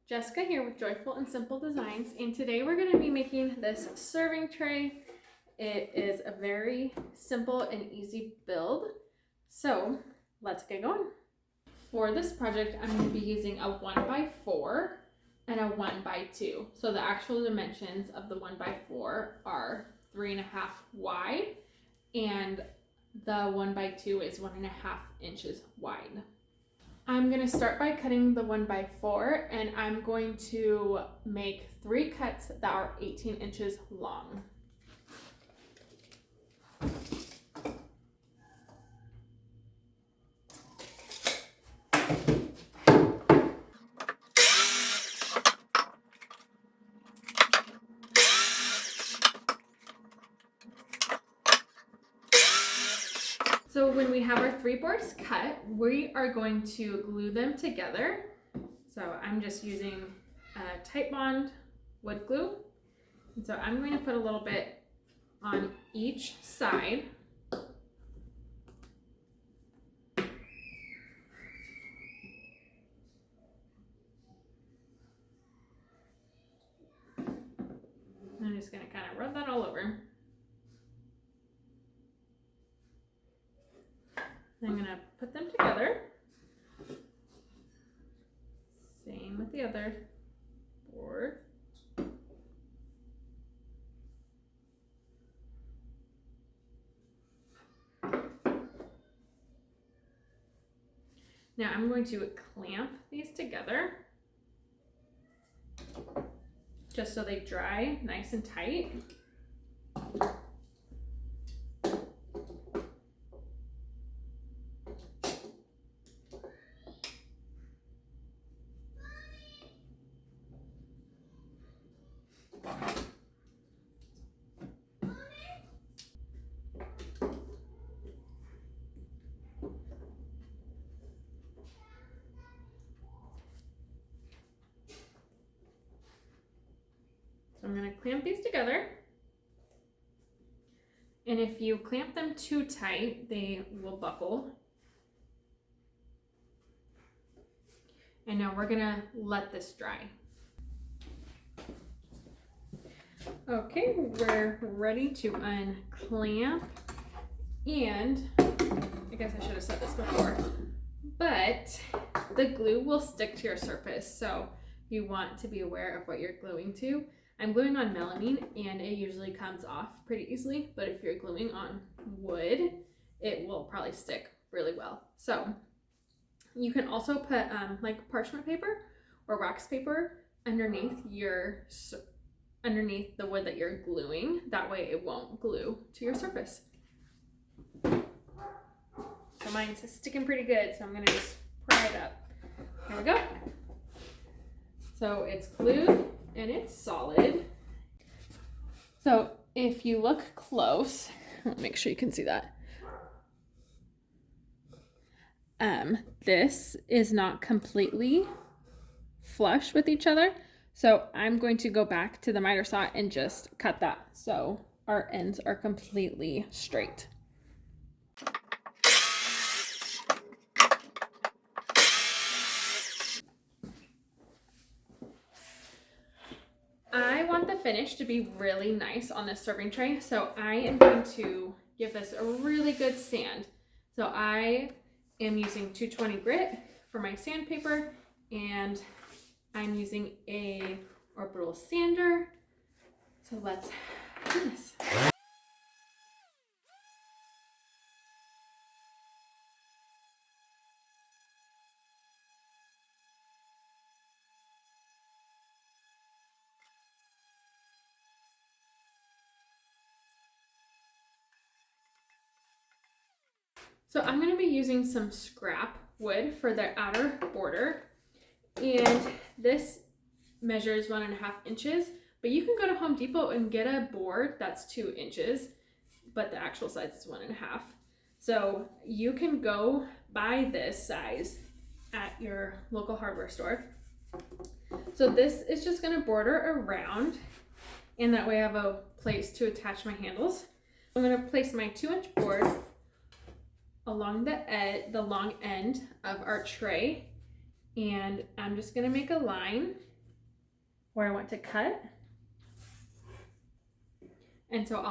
Jessica here with Joyful and Simple Designs, and today we're going to be making this serving tray. It is a very simple and easy build, so let's get going. For this project, I'm going to be using a 1x4 and a 1x2. So the actual dimensions of the 1x4 are 3.5 wide, and the 1x2 is 1.5 inches wide. I'm going to start by cutting the 1x4, and I'm going to make 3 cuts that are 18 inches long. So when we have our 3 boards cut, we are going to glue them together. So I'm just using Titebond wood glue. And so I'm going to put a little bit on each side. I'm just going to kind of rub that all over. I'm going to put them together. Same with the other board. Now I'm going to clamp these together just so they dry nice and tight. So I'm going to clamp these together, and if you clamp them too tight, they will buckle. And now we're going to let this dry. Okay, we're ready to unclamp, and I guess I should have said this before, but the glue will stick to your surface, so you want to be aware of what you're gluing to. I'm gluing on melamine, and it usually comes off pretty easily, but if you're gluing on wood, it will probably stick really well. So you can also put like parchment paper or wax paper underneath the wood that you're gluing. That way it won't glue to your surface. So mine's sticking pretty good, so I'm gonna just pry it up. Here we go. So it's glued and it's solid. So if you look close, I'll make sure you can see that. This is not completely flush with each other. So I'm going to go back to the miter saw and just cut that so our ends are completely straight. I want the finish to be really nice on this serving tray, so I am going to give this a really good sand. So I am using 220 grit for my sandpaper, and I'm using a orbital sander. So let's do this. So I'm going to be using some scrap wood for the outer border, and this measures 1.5 inches, but you can go to Home Depot and get a board that's 2 inches, but the actual size is 1.5. So you can go buy this size at your local hardware store. So this is just going to border around, and that way I have a place to attach my handles. I'm going to place my 2-inch board along the long end of our tray, and I'm just going to make a line where I want to cut. And so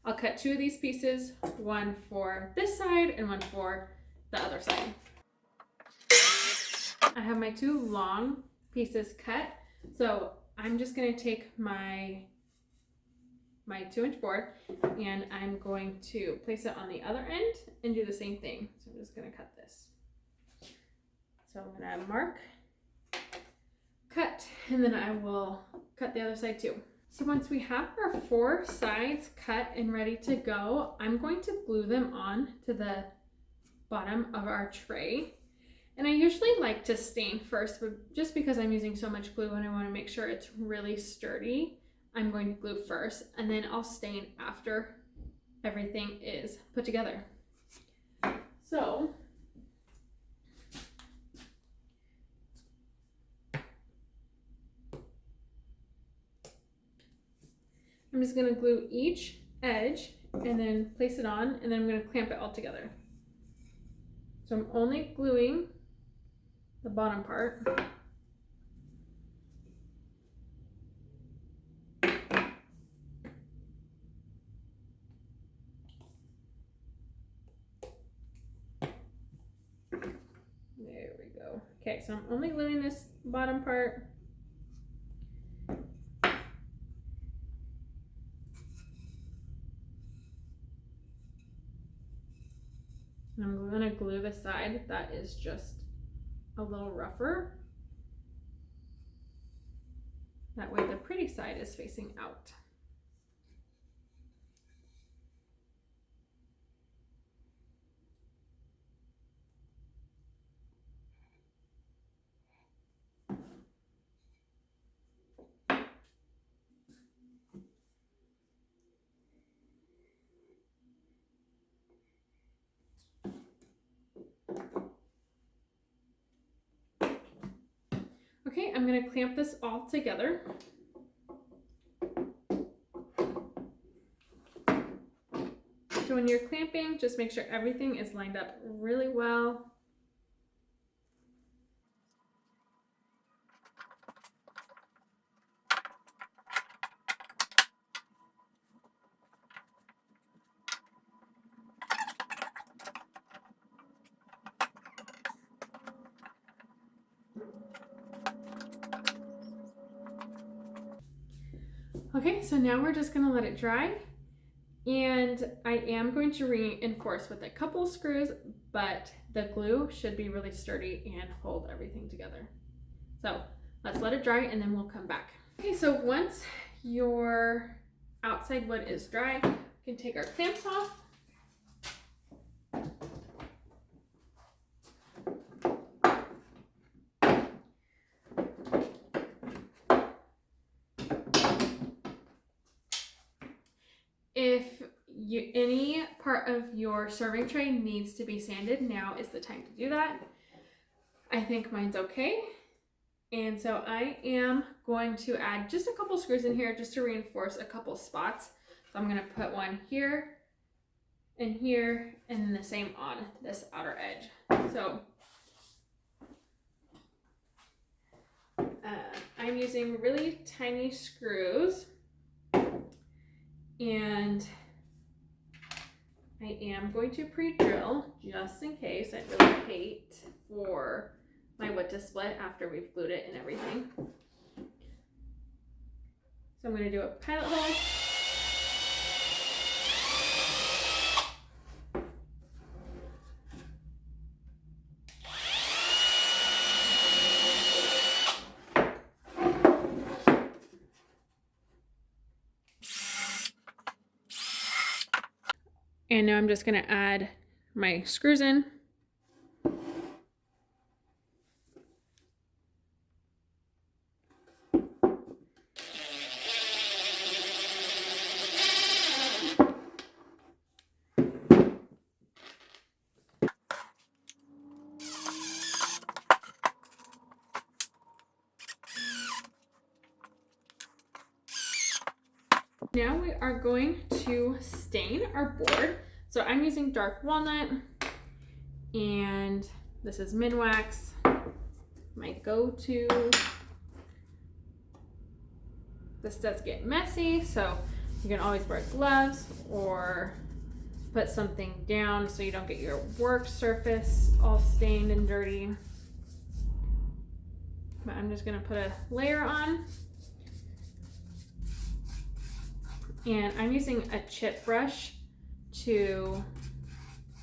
I'll cut 2 of these pieces, one for this side and one for the other side. I have my 2 long pieces cut, so I'm just going to take my 2-inch board and I'm going to place it on the other end and do the same thing. So I'm just going to cut this. So I'm going to mark, cut, and then I will cut the other side too. So once we have our 4 sides cut and ready to go, I'm going to glue them on to the bottom of our tray. And I usually like to stain first, but just because I'm using so much glue and I want to make sure it's really sturdy, I'm going to glue first and then I'll stain after everything is put together. So I'm just going to glue each edge and then place it on, and then I'm going to clamp it all together. So I'm only gluing the bottom part. There we go. Okay, so I'm only gluing this bottom part. I'm going to glue the side that is just a little rougher. That way the pretty side is facing out. Okay, I'm going to clamp this all together. So when you're clamping, just make sure everything is lined up really well. Okay, so now we're just gonna let it dry, and I am going to reinforce with a couple screws, but the glue should be really sturdy and hold everything together. So let's let it dry and then we'll come back. Okay, so once your outside wood is dry, we can take our clamps off. If any part of your serving tray needs to be sanded, now is the time to do that. I think mine's okay. And so I am going to add just a couple screws in here just to reinforce a couple spots. So I'm going to put one here, and then the same on this outer edge. So I'm using really tiny screws. And I am going to pre-drill just in case. I'd really hate for my wood to split after we've glued it and everything. So I'm going to do a pilot hole. And now I'm just going to add my screws in. Now we are going to stain our board. So I'm using dark walnut, and this is Minwax, my go-to this does get messy, so you can always wear gloves or put something down so you don't get your work surface all stained and dirty. But I'm just gonna put a layer on. And I'm using a chip brush to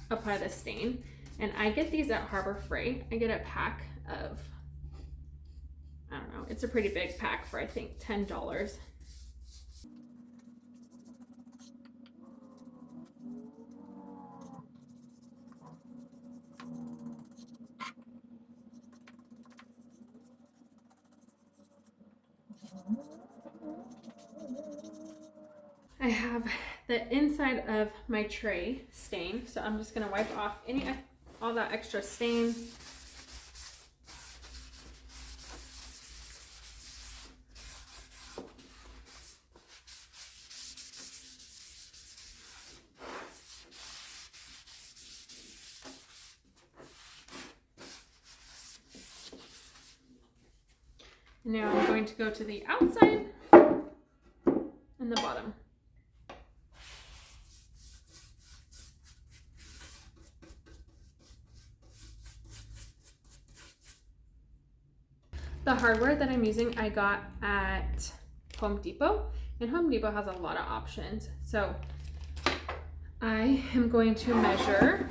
apply the stain. And I get these at Harbor Freight. I get a pack of, I don't know, it's a pretty big pack for I think $10. I have the inside of my tray stained, so I'm just gonna wipe off all that extra stain. Now I'm going to go to the outside and the bottom. The hardware that I'm using I got at Home Depot, and Home Depot has a lot of options. So I am going to measure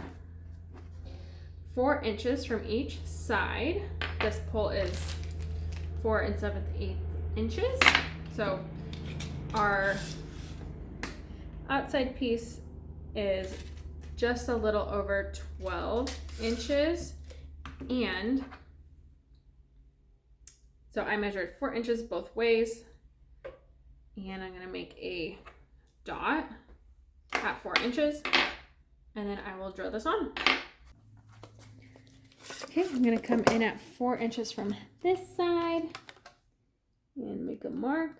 4 inches from each side. This pole is 4 7/8 inches. So our outside piece is just a little over 12 inches, and so I measured 4 inches both ways, and I'm gonna make a dot at 4 inches, and then I will drill this on. Okay, I'm gonna come in at 4 inches from this side and make a mark.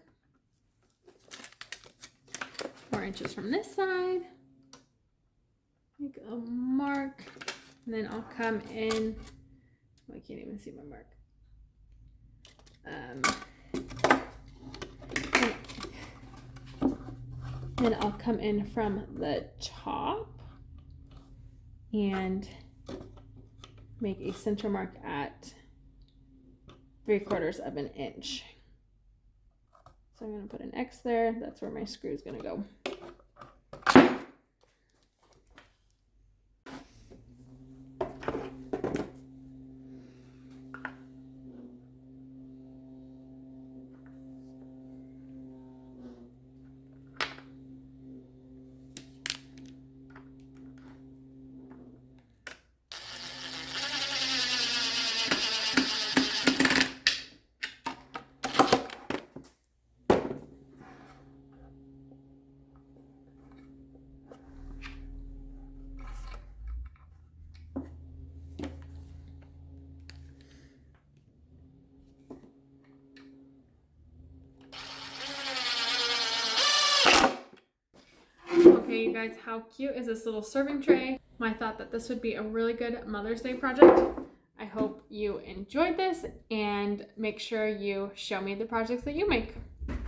4 inches from this side, make a mark, and then I'll come in, oh, I can't even see my mark. Then I'll come in from the top and make a center mark at 3/4 of an inch. So I'm going to put an X there. That's where my screw is going to go. Okay, you guys, how cute is this little serving tray? I thought that this would be a really good Mother's Day project. I hope you enjoyed this, and make sure you show me the projects that you make.